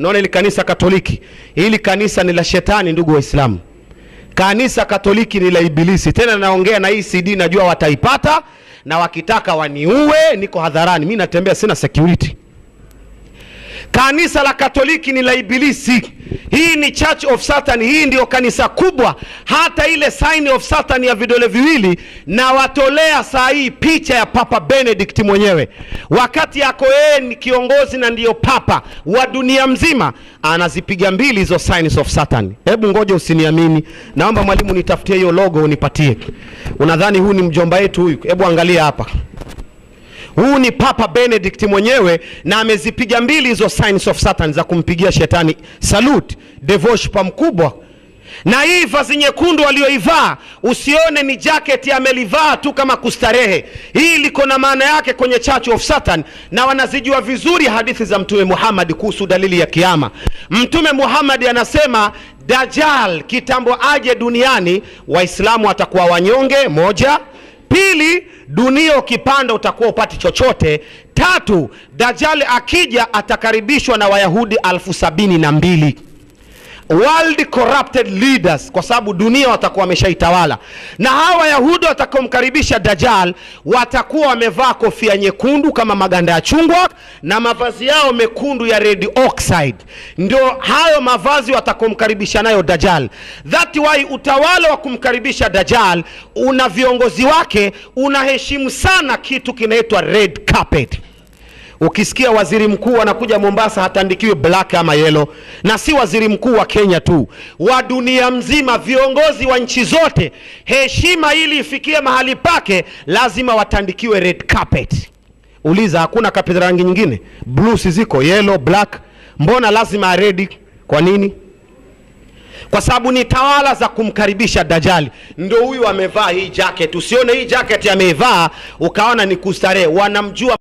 Naona ili kanisa Katoliki, hili kanisa ni la shetani ndugu Waislamu. Kanisa Katoliki ni la ibilisi. Tena naongea na hii CD, najua wataipata na wakitaka waniue, niko hadharani. Mimi natembea sina security. Kanisa la Katoliki ni la ibilisi. Hii ni Church of Satan. Hii ndio kanisa kubwa. Hata ile sign of Satan ya vidole viwili na watolea saa hii picha ya Papa Benedict mwenyewe. Wakati yako yeye ni kiongozi na ndio papa wa dunia mzima, anazipiga mbili hizo signs of Satan. Hebu ngoja, usiniamini. Naomba mwalimu nitafutie hiyo logo unipatie. Unadhani huu ni mjomba wetu huyu? Hebu angalia hapa. Huu ni Papa Benedict mwenyewe na amezipiga mbili hizo signs of Satan za kumpigia shetani salute, devotion mkubwa. Na hii vazi nyekundu aliyoivaa, usione ni jacket amelivaa tu kama kustarehe. Hii liko na maana yake kwenye Church of Satan, na wanazijua vizuri hadithi za Mtume Muhammad kuhusu dalili ya kiyama. Mtume Muhammad anasema Dajjal kitambo aje duniani, Waislamu watakuwa wanyonge, moja. Pili, dunia ukipanda utakuwa upati chochote. Tatu, Dajjal akija atakaribishwa na Wayahudi 72,000. World corrupted leaders, kwa sababu dunia watakuwa wameshaitawala. Na hawa Wayahudi watakomkaribisha Dajjal watakuwa wamevaa kofia nyekundu kama maganda ya chungwa na mavazi yao mekundu ya red oxide. Ndio hayo mavazi watakomkaribisha nayo Dajjal. That why utawala wa kumkaribisha Dajjal una viongozi wake, unaheshimu sana kitu kinaitwa red carpet. Ukisikia waziri mkuu anakuja Mombasa hatandikiwi black ama yellow. Na si waziri mkuu wa Kenya tu, wa dunia mzima, viongozi wa nchi zote, heshima ili ifikie mahali pake lazima watandikiwe red carpet. Uliza, hakuna carpet rangi nyingine? Blue ziko, yellow, black. Mbona lazima red? Kwa nini? Kwa sababu ni tawala za kumkaribisha Dajjal. Ndio huyu amevaa hii jacket. Usione hii jacket ameivaa ukaona ni kustarehe. Wanamjua